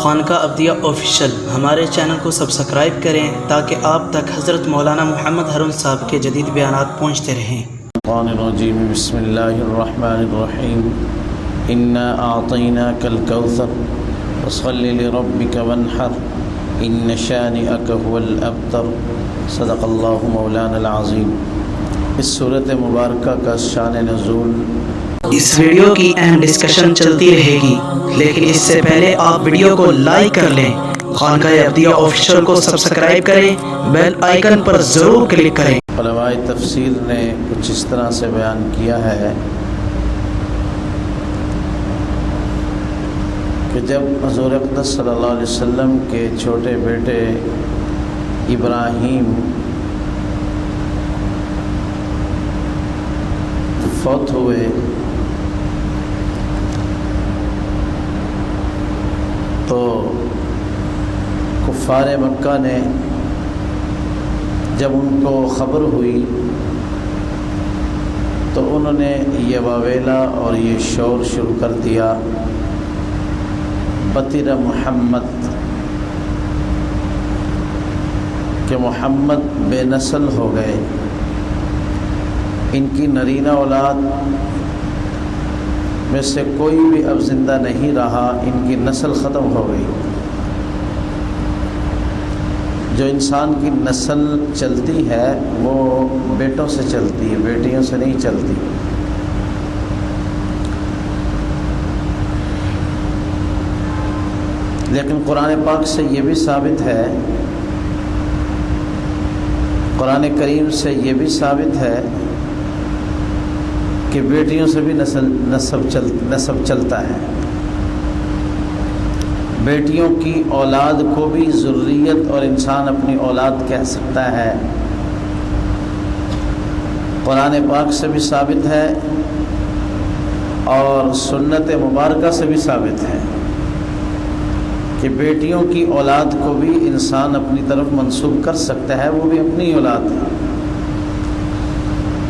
خانقاہ عبدیہ آفیشیل ہمارے چینل کو سبسکرائب کریں تاکہ آپ تک حضرت مولانا محمد ہارون صاحب کے جدید بیانات پہنچتے رہیں۔ الشیطان الرجیم بسم اللہ الرحمن الرحیم انا اعطیناک الکوثر فصل لربک وانحر ان شانئک هو الابتر صدق اللہ مولانا العظیم۔ اس صورت مبارکہ کا شان نزول، اس ویڈیو کی اہم ڈسکشن چلتی رہے گی، لیکن اس سے پہلے آپ ویڈیو کو لائک کر لیں، خانقاہ عبدیہ آفیشیل کو سبسکرائب کریں، بیل آئیکن پر ضرور کلک کریں۔ علماء تفسیر نے کچھ اس طرح سے بیان کیا ہے کہ جب حضور اقدس صلی اللہ علیہ وسلم کے چھوٹے بیٹے ابراہیم فوت ہوئے تو کفار مکہ نے جب ان کو خبر ہوئی تو انہوں نے یہ واویلا اور یہ شور شروع کر دیا، بطر محمد، کہ محمد بے نسل ہو گئے، ان کی نرینہ اولاد میں سے کوئی بھی اب زندہ نہیں رہا، ان کی نسل ختم ہو گئی۔ جو انسان کی نسل چلتی ہے وہ بیٹوں سے چلتی ہے، بیٹیوں سے نہیں چلتی۔ لیکن قرآن پاک سے یہ بھی ثابت ہے، قرآن کریم سے یہ بھی ثابت ہے کہ بیٹیوں سے بھی نسب چلتا ہے، بیٹیوں کی اولاد کو بھی ذریت اور انسان اپنی اولاد کہہ سکتا ہے۔ قرآن پاک سے بھی ثابت ہے اور سنت مبارکہ سے بھی ثابت ہے کہ بیٹیوں کی اولاد کو بھی انسان اپنی طرف منسوب کر سکتا ہے، وہ بھی اپنی اولاد ہے۔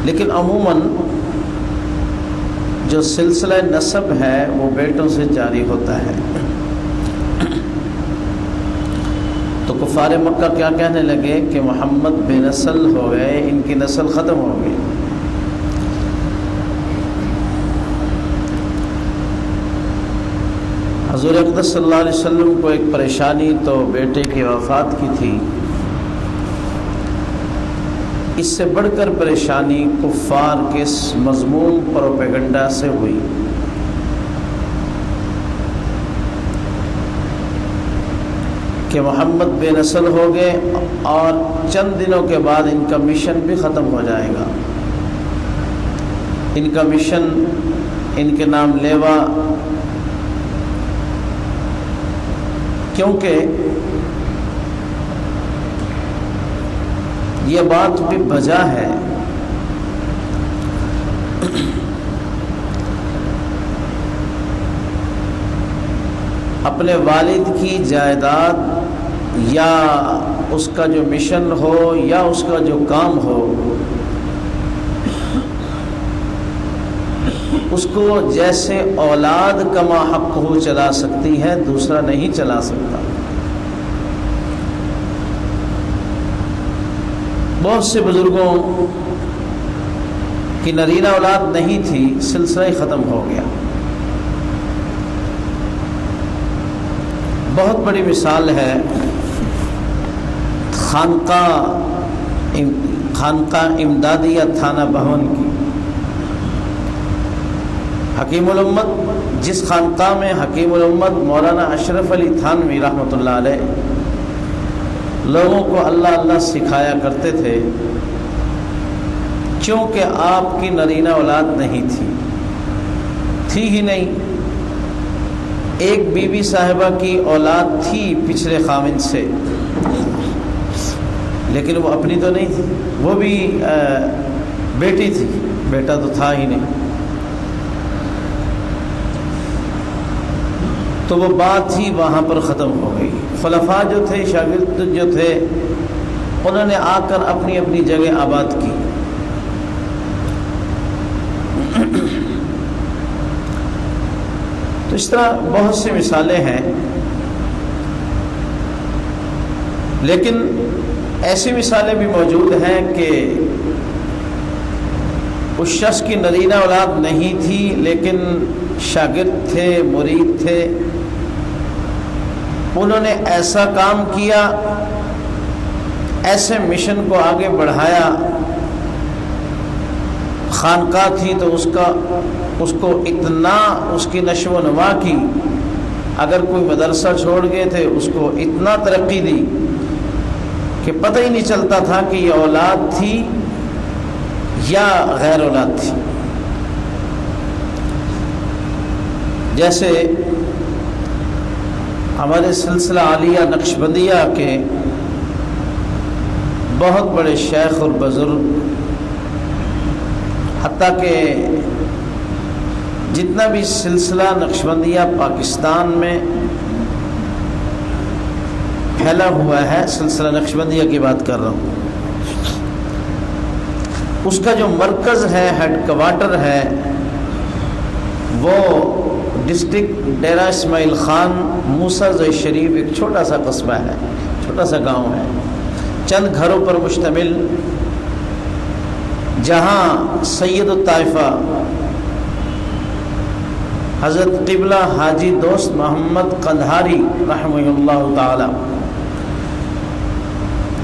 لیکن عموماً جو سلسلہ نسب ہے وہ بیٹوں سے جاری ہوتا ہے۔ تو کفار مکہ کیا کہنے لگے کہ محمد بے نسل ہو گئے، ان کی نسل ختم ہو گئی۔ حضور اقدس صلی اللہ علیہ وسلم کو ایک پریشانی تو بیٹے کی وفات کی تھی، اس سے بڑھ کر پریشانی کفار کے مذموم پروپیگنڈا سے ہوئی۔ کہ محمد بے نسل ہو گئے اور چند دنوں کے بعد ان کا مشن بھی ختم ہو جائے گا، ان کا مشن، ان کے نام لیوا، کیونکہ یہ بات بھی بجا ہے اپنے والد کی جائیداد یا اس کا جو مشن ہو یا اس کا جو کام ہو، اس کو جیسے اولاد کما حق ہو چلا سکتی ہے، دوسرا نہیں چلا سکتا۔ بہت سے بزرگوں کی نرینہ اولاد نہیں تھی، سلسلہ ہی ختم ہو گیا۔ بہت بڑی مثال ہے خانقاہ امدادیہ تھانہ بہون کی۔ حکیم الامت، جس خانقاہ میں حکیم الامت مولانا اشرف علی تھانوی رحمۃ اللہ علیہ لوگوں کو اللہ اللہ سکھایا کرتے تھے، چونکہ آپ کی نرینہ اولاد نہیں تھی ہی نہیں۔ ایک بی بی صاحبہ کی اولاد تھی پچھلے خامن سے، لیکن وہ اپنی تو نہیں تھی، وہ بھی بیٹی تھی، بیٹا تو تھا ہی نہیں۔ تو وہ بات ہی وہاں پر ختم ہو گئی۔ خلفاء جو تھے، شاگرد جو تھے، انہوں نے آ کر اپنی اپنی جگہ آباد کی۔ تو اس طرح بہت سی مثالیں ہیں لیکن ایسی مثالیں بھی موجود ہیں کہ اس شخص کی نرینہ اولاد نہیں تھی لیکن شاگرد تھے، مرید تھے، انہوں نے ایسا کام کیا، ایسے مشن کو آگے بڑھایا، خانقاہ تھی تو اس کو اتنا اس کی نشو و نما کی، اگر کوئی مدرسہ چھوڑ گئے تھے اس کو اتنا ترقی دی کہ پتہ ہی نہیں چلتا تھا کہ یہ اولاد تھی یا غیر اولاد تھی۔ جیسے ہمارے سلسلہ عالیہ نقشبندیہ کے بہت بڑے شیخ اور بزرگ، حتیٰ کہ جتنا بھی سلسلہ نقشبندیہ پاکستان میں پھیلا ہوا ہے، سلسلہ نقشبندیہ کی بات کر رہا ہوں، اس کا جو مرکز ہے، ہیڈ کوارٹر ہے، وہ ڈسٹرکٹ ڈیرہ اسماعیل خان موسیٰ زئی شریف، ایک چھوٹا سا قصبہ ہے، چھوٹا سا گاؤں ہے، چند گھروں پر مشتمل، جہاں سید الطائفہ حضرت قبلہ حاجی دوست محمد قندھاری رحمہ اللہ تعالی،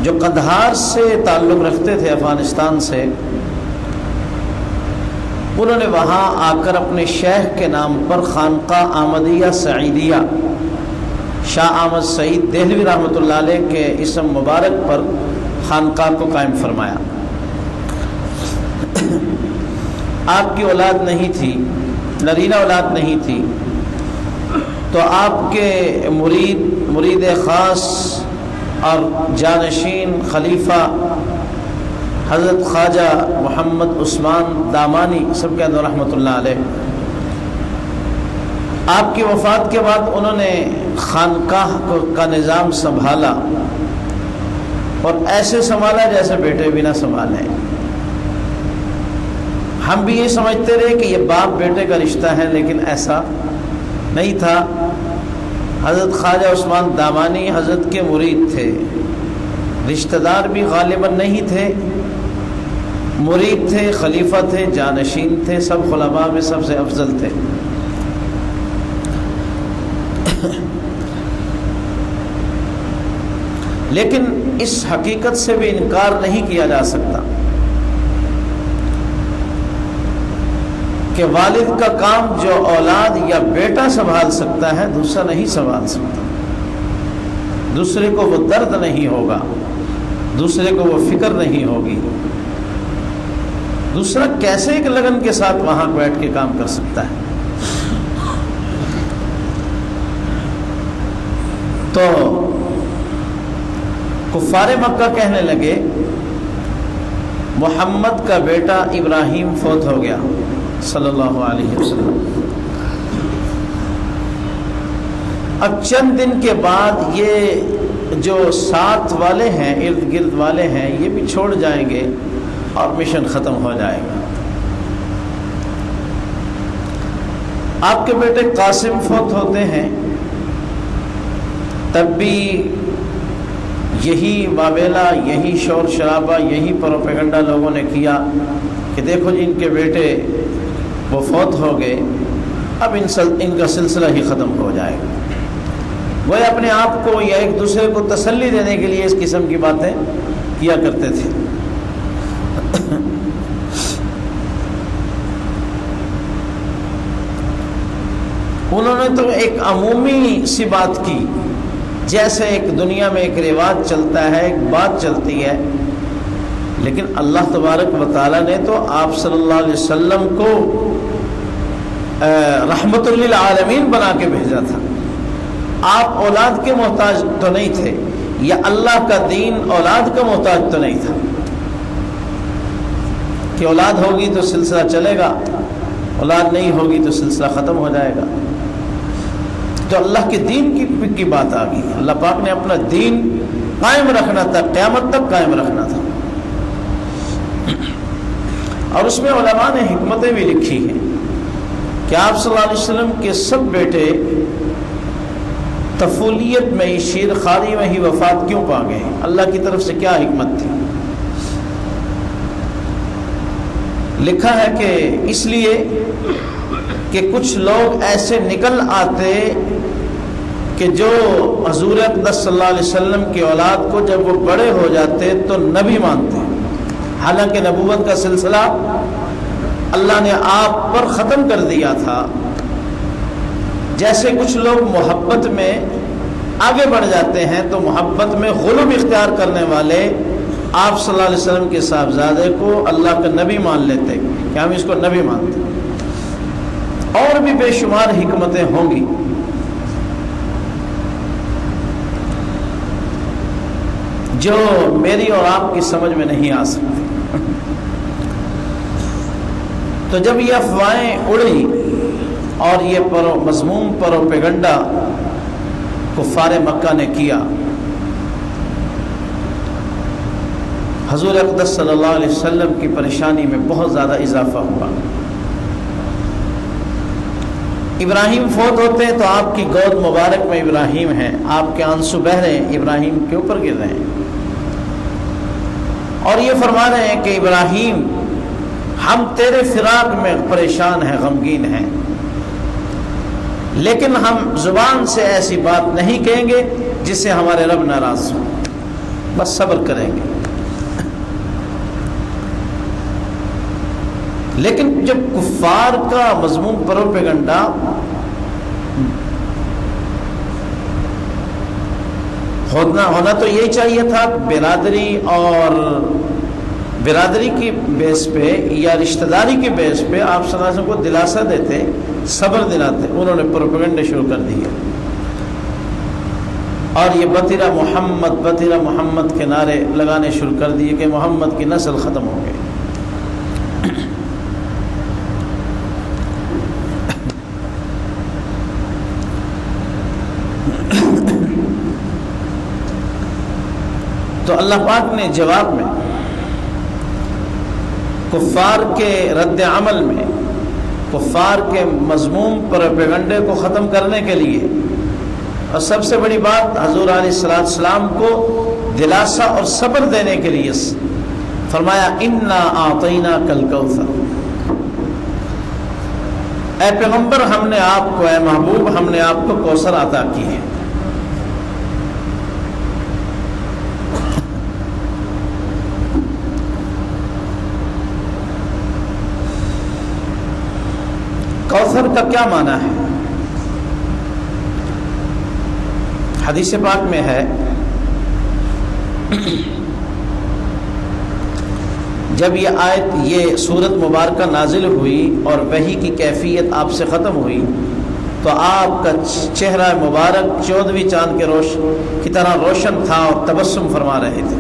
جو قندھار سے تعلق رکھتے تھے، افغانستان سے، انہوں نے وہاں آ کر اپنے شیخ کے نام پر خانقاہ احمدیہ سعیدیہ شاہ احمد سعید دہلوی رحمۃ اللہ علیہ کے اسم مبارک پر خانقاہ کو قائم فرمایا۔ آپ کی اولاد نہیں تھی، نرینہ اولاد نہیں تھی، تو آپ کے مرید خاص اور جانشین خلیفہ حضرت خواجہ محمد عثمان دامانی سب کے اندر رحمۃ اللہ علیہ، آپ کی وفات کے بعد انہوں نے خانقاہ کا نظام سنبھالا، اور ایسے سنبھالا جیسے بیٹے بھی نہ سنبھالیں۔ ہم بھی یہ سمجھتے رہے کہ یہ باپ بیٹے کا رشتہ ہے، لیکن ایسا نہیں تھا۔ حضرت خواجہ عثمان دامانی حضرت کے مرید تھے، رشتہ دار بھی غالباً نہیں تھے، مرید تھے، خلیفہ تھے، جانشین تھے، سب خلفاء میں سب سے افضل تھے۔ لیکن اس حقیقت سے بھی انکار نہیں کیا جا سکتا کہ والد کا کام جو اولاد یا بیٹا سنبھال سکتا ہے، دوسرا نہیں سنبھال سکتا۔ دوسرے کو وہ درد نہیں ہوگا، دوسرے کو وہ فکر نہیں ہوگی، دوسرا کیسے ایک لگن کے ساتھ وہاں بیٹھ کے کام کر سکتا ہے۔ تو کفار مکہ کہنے لگے محمد کا بیٹا ابراہیم فوت ہو گیا صلی اللہ علیہ وسلم، اب چند دن کے بعد یہ جو ساتھ والے ہیں، ارد گرد والے ہیں، یہ بھی چھوڑ جائیں گے اور مشن ختم ہو جائے گا۔ آپ کے بیٹے قاسم فوت ہوتے ہیں، تب بھی یہی واویلا، یہی شور شرابہ، یہی پروپیگنڈا لوگوں نے کیا کہ دیکھو جی ان کے بیٹے وہ فوت ہو گئے، اب ان کا سلسلہ ہی ختم ہو جائے گا۔ وہ اپنے آپ کو یا ایک دوسرے کو تسلی دینے کے لیے اس قسم کی باتیں کیا کرتے تھے۔ انہوں نے تو ایک عمومی سی بات کی، جیسے ایک دنیا میں ایک رواج چلتا ہے، ایک بات چلتی ہے، لیکن اللہ تبارک و تعالیٰ نے تو آپ صلی اللہ علیہ وسلم کو رحمت للعالمین بنا کے بھیجا تھا۔ آپ اولاد کے محتاج تو نہیں تھے، یا اللہ کا دین اولاد کا محتاج تو نہیں تھا کہ اولاد ہوگی تو سلسلہ چلے گا، اولاد نہیں ہوگی تو سلسلہ ختم ہو جائے گا۔ تو اللہ کے دین کی بات آ گئی، اللہ پاک نے اپنا دین قائم رکھنا تھا، قیامت تک قائم رکھنا تھا، اور اس میں علماء نے حکمتیں بھی لکھی ہیں کہ آپ صلی اللہ علیہ وسلم کے سب بیٹے طفولیت میں شیر خاری میں ہی وفات کیوں پا گئے؟ اللہ کی طرف سے کیا حکمت تھی؟ لکھا ہے کہ اس لیے کہ کچھ لوگ ایسے نکل آتے کہ جو حضور اقدس صلی اللہ علیہ وسلم کی اولاد کو جب وہ بڑے ہو جاتے تو نبی مانتے، حالانکہ نبوت کا سلسلہ اللہ نے آپ پر ختم کر دیا تھا۔ جیسے کچھ لوگ محبت میں آگے بڑھ جاتے ہیں تو محبت میں غلو اختیار کرنے والے آپ صلی اللہ علیہ وسلم کے صاحبزادے کو اللہ کا نبی مان لیتے کہ ہم اس کو نبی مانتے۔ اور بھی بے شمار حکمتیں ہوں گی۔ جو میری اور آپ کی سمجھ میں نہیں آ سکتی۔ تو جب یہ افواہیں اڑی اور یہ مذموم پروپیگنڈا کفار مکہ نے کیا، حضور اقدس صلی اللہ علیہ وسلم کی پریشانی میں بہت زیادہ اضافہ ہوا۔ ابراہیم فوت ہوتے ہیں تو آپ کی گود مبارک میں ابراہیم ہیں، آپ کے آنسو بہ رہے ہیں، ابراہیم کے اوپر گر رہے ہیں اور یہ فرما رہے ہیں کہ ابراہیم ہم تیرے فراق میں پریشان ہیں، غمگین ہیں، لیکن ہم زبان سے ایسی بات نہیں کہیں گے جس سے ہمارے رب ناراض ہوں، بس صبر کریں گے۔ لیکن جب کفار کا مذموم پروپیگنڈا ہونا تو یہی چاہیے تھا، برادری کی بیس پہ یا رشتہ داری کی بیس پہ آپ صلی اللہ علیہ وسلم کو دلاسا دیتے، صبر دلاتے، انہوں نے پروپیگنڈے شروع کر دیے اور یہ بطیرہ محمد کے نعرے لگانے شروع کر دیے کہ محمد کی نسل ختم ہو گئی۔ تو اللہ پاک نے جواب میں کفار کے رد عمل میں، کفار کے مذموم پروپیگنڈے کو ختم کرنے کے لیے اور سب سے بڑی بات حضور علیہ السلام کو دلاسا اور صبر دینے کے لیے فرمایا انا اعطیناک الکوثر، اے پیغمبر ہم نے آپ کو، اے محبوب ہم نے آپ کو کوثر عطا کی ہے۔ کوثر کا کیا معنی ہے؟ حدیث پاک میں ہے جب یہ سورت مبارکہ نازل ہوئی اور وحی کی کیفیت آپ سے ختم ہوئی تو آپ کا چہرہ مبارک 14ویں چاند کے کی طرح روشن تھا اور تبسم فرما رہے تھے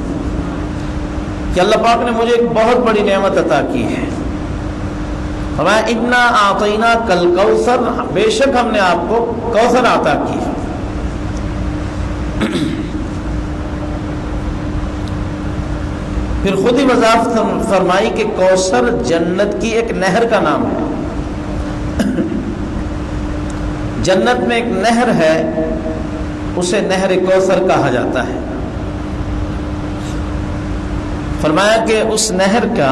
کہ اللہ پاک نے مجھے ایک بہت بڑی نعمت عطا کی ہے۔ فرمایا انا اعطیناک الکوثر، بے شک ہم نے آپ کو کوثر عطا کی ہے۔ پھر خود ہی وضاحت فرمائی کہ کوثر جنت کی ایک نہر کا نام ہے۔ جنت میں ایک نہر ہے، اسے نہر کوثر کہا جاتا ہے۔ فرمایا کہ اس نہر کی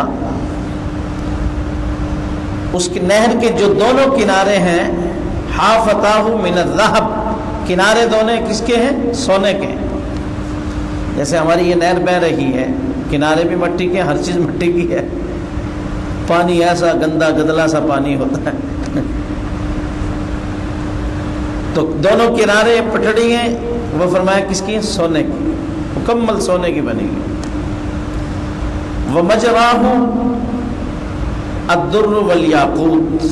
نہر کے جو دونوں کنارے ہیں حافتاہ من الذہب، کنارے دونوں کس کے ہیں؟ سونے کے۔ جیسے ہماری یہ نہر بہ رہی ہے، کنارے بھی مٹی کے، ہر چیز مٹی کی ہے، پانی ایسا گندا گدلا سا پانی ہوتا ہے تو دونوں کنارے پٹڑی ہیں، وہ فرمایا کس کی؟ سونے کی، مکمل سونے کی بنی گئی۔ ومجراہ الدر والیاقوت،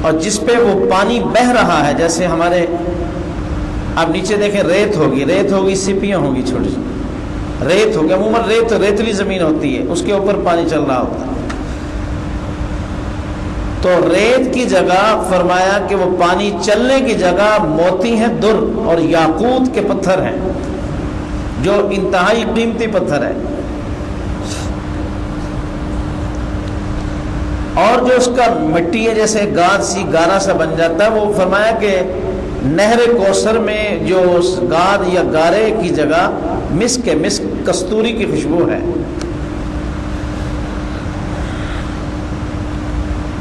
اور جس پہ وہ پانی بہہ رہا ہے، جیسے ہمارے آپ نیچے دیکھیں ریت ہوگی، سپیاں ہوں گی چھوٹی چھوٹی، ریت ہوگی، عموماً ریتلی زمین ہوتی ہے، اس کے اوپر پانی چل رہا ہوتا ہے۔ تو ریت کی جگہ فرمایا کہ وہ پانی چلنے کی جگہ موتی ہیں در اور یاقوت کے پتھر ہیں، جو انتہائی قیمتی پتھر ہے، اور جو اس کا مٹی ہے جیسے گارا سا بن جاتا ہے، وہ فرمایا کہ نہر کوثر میں جو گاد یا گارے کی جگہ مسک ہے، مسک کستوری کی خوشبو ہے۔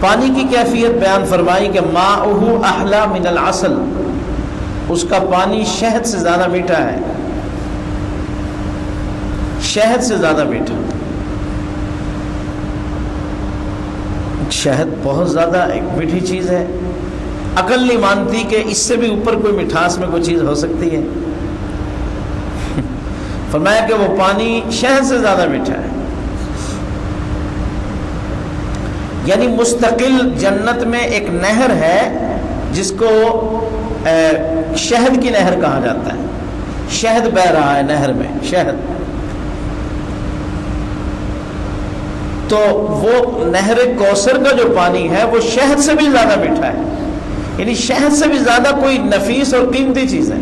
پانی کی کیفیت بیان فرمائی کہ ماؤہ احلی من العسل، اس کا پانی شہد سے زیادہ میٹھا ہے، شہد سے زیادہ میٹھا۔ شہد بہت زیادہ ایک میٹھی چیز ہے، عقل نہیں مانتی کہ اس سے بھی اوپر کوئی مٹھاس میں کوئی چیز ہو سکتی ہے۔ فرمایا کہ وہ پانی شہد سے زیادہ میٹھا ہے، یعنی مستقل جنت میں ایک نہر ہے جس کو شہد کی نہر کہا جاتا ہے، شہد بہہ رہا ہے نہر میں، شہد۔ تو وہ نہر کوثر کا جو پانی ہے وہ شہد سے بھی زیادہ میٹھا ہے، یعنی شہد سے بھی زیادہ کوئی نفیس اور قیمتی چیز ہے۔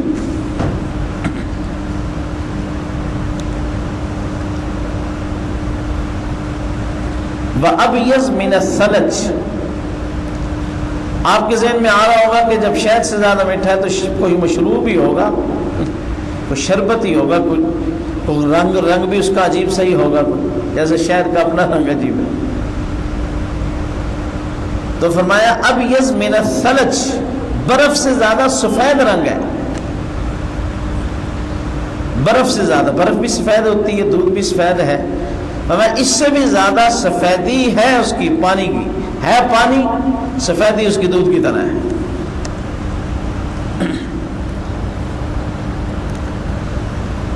وَأَبْيَضْ مِنَ الثَّلَجِ، آپ کے ذہن میں آ رہا ہوگا کہ جب شہد سے زیادہ میٹھا ہے تو کوئی مشروب ہی ہوگا، کوئی شربت ہی ہوگا، کوئی رنگ بھی اس کا عجیب صحیح ہوگا، جیسے شہد کا اپنا رنگ عجیب ہے۔ تو فرمایا ابیض من الثلج، برف سے زیادہ سفید رنگ ہے، برف سے زیادہ، برف بھی سفید ہوتی ہے، دودھ بھی سفید ہے، فرمایا اس سے بھی زیادہ سفیدی ہے اس کی، پانی کی ہے، پانی سفیدی اس کی دودھ کی طرح ہے۔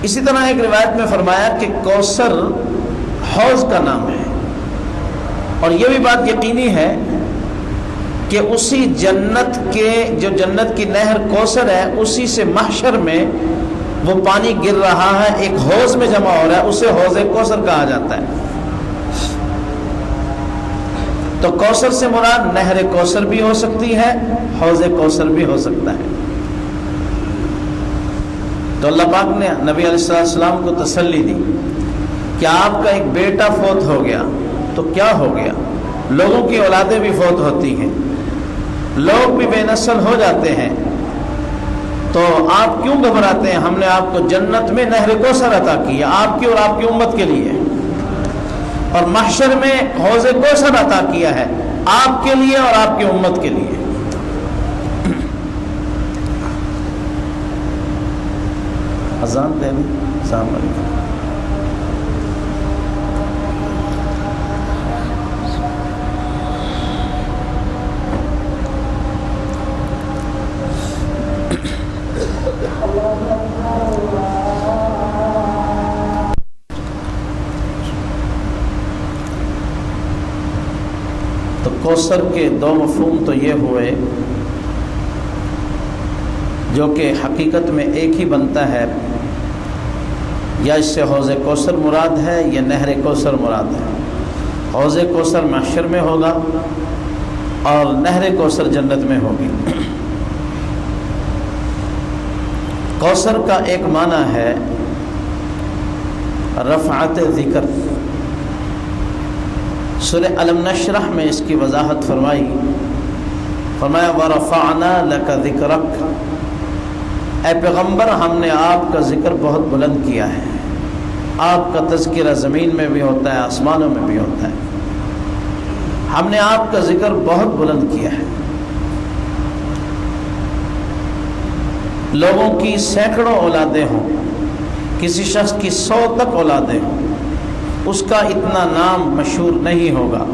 اسی طرح ایک روایت میں فرمایا کہ کوثر حوض کا نام ہے، اور یہ بھی بات یقینی ہے کہ اسی جنت کے جو جنت کی نہر کوثر ہے اسی سے محشر میں وہ پانی گر رہا ہے، ایک حوض میں جمع ہو رہا ہے، اسے حوض کوثر کہا جاتا ہے۔ تو کوثر سے مراد نہر کوثر بھی ہو سکتی ہے، حوض کوثر بھی ہو سکتا ہے۔ تو اللہ پاک نے نبی علیہ السلام کو تسلی دی کہ آپ کا ایک بیٹا فوت ہو گیا تو کیا ہو گیا، لوگوں کی اولادیں بھی فوت ہوتی ہیں، لوگ بھی بے نسل ہو جاتے ہیں، تو آپ کیوں گھبراتے ہیں؟ ہم نے آپ کو جنت میں نہر کوثر عطا کی ہے، آپ کی اور آپ کی امت کے لیے، اور محشر میں حوض کوثر عطا کیا ہے آپ کے لیے اور آپ کی امت کے لیے۔ اذان دے دیں، السلام علیکم۔ تو کوثر کے دو مفہوم تو یہ ہوئے جو کہ حقیقت میں ایک ہی بنتا ہے، یا اس سے حوض کوثر مراد ہے یا نہر کوثر مراد ہے۔ حوض کوثر محشر میں ہوگا اور نہر کوثر جنت میں ہوگی۔ کوثر کا ایک معنی ہے رفعت ذکر۔ سورہ الم نشرح میں اس کی وضاحت فرمائی، فرمایا وَرَفَعْنَا لَكَ ذِكْرَكَ، اے پیغمبر ہم نے آپ کا ذکر بہت بلند کیا ہے۔ آپ کا تذکرہ زمین میں بھی ہوتا ہے، آسمانوں میں بھی ہوتا ہے، ہم نے آپ کا ذکر بہت بلند کیا ہے۔ لوگوں کی سینکڑوں اولادیں ہوں، کسی شخص کی 100 تک اولادیں ہوں، اس کا اتنا نام مشہور نہیں ہوگا،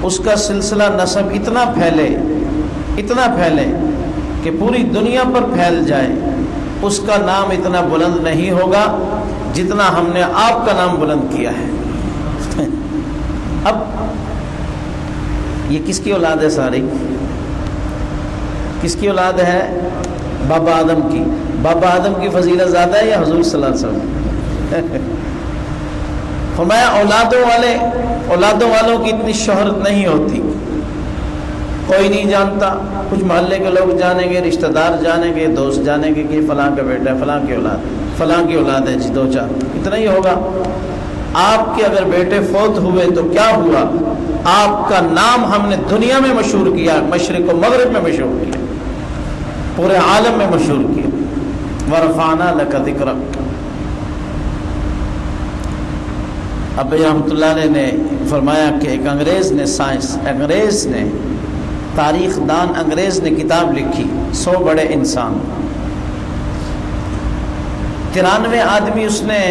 اس کا سلسلہ نسب اتنا پھیلے کہ پوری دنیا پر پھیل جائے، اس کا نام اتنا بلند نہیں ہوگا جتنا ہم نے آپ کا نام بلند کیا ہے۔ اب یہ کس کی اولاد ہے؟ ساری کس کی اولاد ہے؟ بابا آدم کی۔ بابا آدم کی فضیلت زیادہ ہے یا حضور صلی اللہ علیہ وسلم؟ فرمایا اولادوں والوں کی اتنی شہرت نہیں ہوتی، کوئی نہیں جانتا، کچھ محلے کے لوگ جانیں گے، رشتہ دار جانیں گے، دوست جانیں گے کہ فلاں کا بیٹا ہے، فلاں کی اولاد ہے جی، 2-4 اتنا ہی ہوگا۔ آپ کے اگر بیٹے فوت ہوئے تو کیا ہوا؟ آپ کا نام ہم نے دنیا میں مشہور کیا، مشرق و مغرب میں مشہور کیا۔ پورے عالم میں مشہور کیا. وَرَفَعْنَا لَكَ ذِكْرَكَ. اب رحمۃ اللہ علیہ نے فرمایا کہ ایک انگریز نے تاریخ دان انگریز نے کتاب لکھی 100 بڑے انسان. 93 آدمی اس نے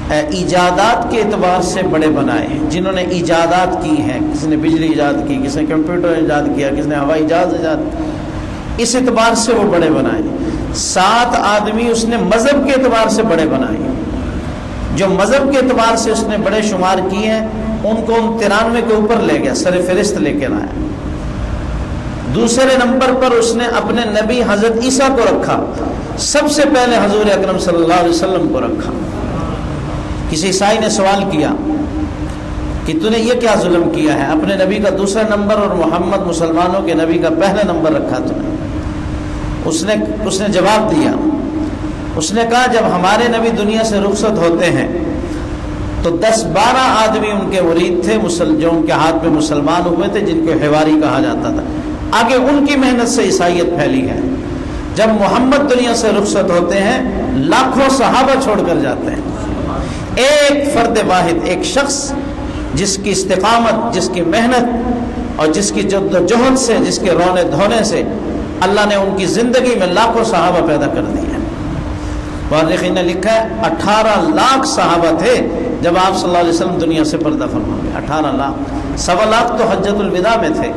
ایجادات کے اعتبار سے بڑے بنائے ہیں، جنہوں نے ایجادات کی ہیں. کسی نے بجلی ایجاد کی، کسی نے کمپیوٹر ایجاد کیا، کسی نے ہوائی جہاز ایجاد. اس اعتبار سے وہ بڑے بنائے. 7 آدمی اس نے مذہب کے اعتبار سے بڑے بنائے. جو مذہب کے اعتبار سے اس نے بڑے شمار کیے ہیں ان کو 93 کے اوپر لے گیا، سر فہرست لے کے لایا. دوسرے نمبر پر اس نے اپنے نبی حضرت عیسیٰ کو رکھا. سب سے پہلے حضور اکرم صلی اللہ علیہ وسلم کو رکھا. کسی عیسائی نے سوال کیا کہ تو نے یہ کیا ظلم کیا ہے، اپنے نبی کا دوسرا نمبر اور محمد مسلمانوں کے نبی کا پہلا نمبر رکھا تو نے. اس نے جواب دیا. اس نے کہا جب ہمارے نبی دنیا سے رخصت ہوتے ہیں تو 10-12 آدمی ان کے مرید تھے جو ان کے ہاتھ میں مسلمان ہوئے تھے، جن کو حواری کہا جاتا تھا. آگے ان کی محنت سے عیسائیت پھیلی ہے. جب محمد دنیا سے رخصت ہوتے ہیں لاکھوں صحابہ چھوڑ کر جاتے ہیں. ایک فرد واحد، ایک شخص جس کی استقامت، جس کی محنت اور جس کی جد و جہد سے، جس کے رونے دھونے سے اللہ نے ان کی زندگی میں لاکھوں صحابہ پیدا کر دیے. مورخین نے لکھا ہے 18 لاکھ صحابہ تھے جب آپ صلی اللہ علیہ وسلم دنیا سے پردہ فرما گئے. 18 لاکھ. 1.25 لاکھ تو حجۃ الوداع میں تھے.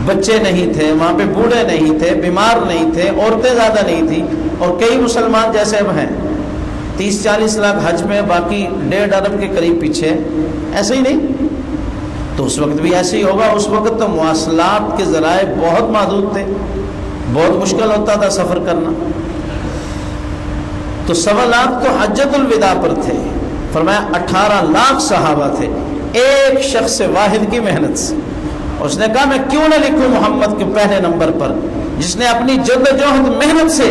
بچے نہیں تھے وہاں پہ، بوڑھے نہیں تھے، بیمار نہیں تھے، عورتیں زیادہ نہیں تھیں. اور کئی مسلمان جیسے اب ہیں 30-40 لاکھ حج میں، باقی 1.5 ارب کے قریب پیچھے. ایسے ہی نہیں تو اس وقت بھی ایسے ہی ہوگا. اس وقت تو مواصلات کے ذرائع بہت محدود تھے، بہت مشکل ہوتا تھا سفر کرنا. تو 1.25 لاکھ تو حجۃ الوداع پر تھے. فرمایا 18 لاکھ صحابہ تھے ایک شخص واحد کی محنت سے. اس نے کہا میں کیوں نہ لکھوں محمد کے پہلے نمبر پر، جس نے اپنی جدوجہد محنت سے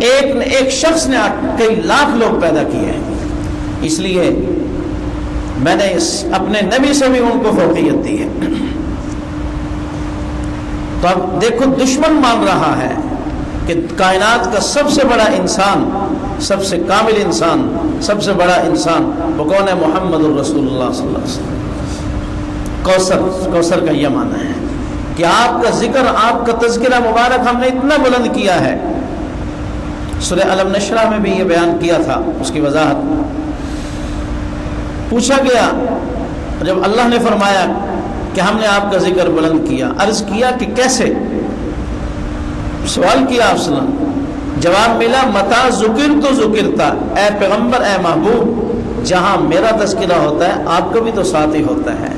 ایک شخص نے کئی لاکھ لوگ پیدا کیے ہیں. اس لیے میں نے اپنے نبی سے بھی ان کو فوقیت دی ہے. تو اب دیکھو دشمن مان رہا ہے کہ کائنات کا سب سے بڑا انسان، سب سے کامل انسان، سب سے بڑا انسان وہ کون ہے؟ محمد الرسول اللہ صلی اللہ علیہ وسلم. کوثر کا یہ معنی ہے کہ آپ کا ذکر، آپ کا تذکرہ مبارک ہم نے اتنا بلند کیا ہے. سورہ الم نشرح میں بھی یہ بیان کیا تھا، اس کی وضاحت. پوچھا گیا جب اللہ نے فرمایا کہ ہم نے آپ کا ذکر بلند کیا، عرض کیا کہ کیسے؟ سوال کیا آپ صلی اللہ علیہ وسلم. جواب ملا متا ذکر تو ذکرتا، اے پیغمبر، اے محبوب، جہاں میرا تذکرہ ہوتا ہے آپ کا بھی تو ساتھ ہی ہوتا ہے.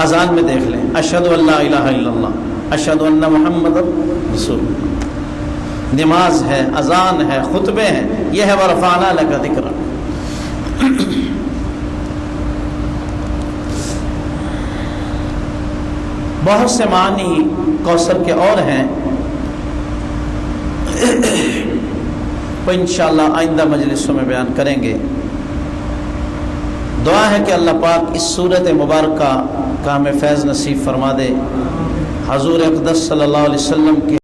اذان میں دیکھ لیں، اشہد ان لا الہ الا اللہ، اشہد ان محمد رسول اللہ. نماز ہے، اذان ہے، خطبے ہیں، یہ ہے ورفعنا لک ذکرک. بہت سے معنی کوثر کے اور ہیں، وہ انشاءاللہ آئندہ مجلسوں میں بیان کریں گے. دعا ہے کہ اللہ پاک اس صورت مبارکہ کا ہمیں فیض نصیب فرما دے. حضور اقدس صلی اللہ علیہ وسلم کی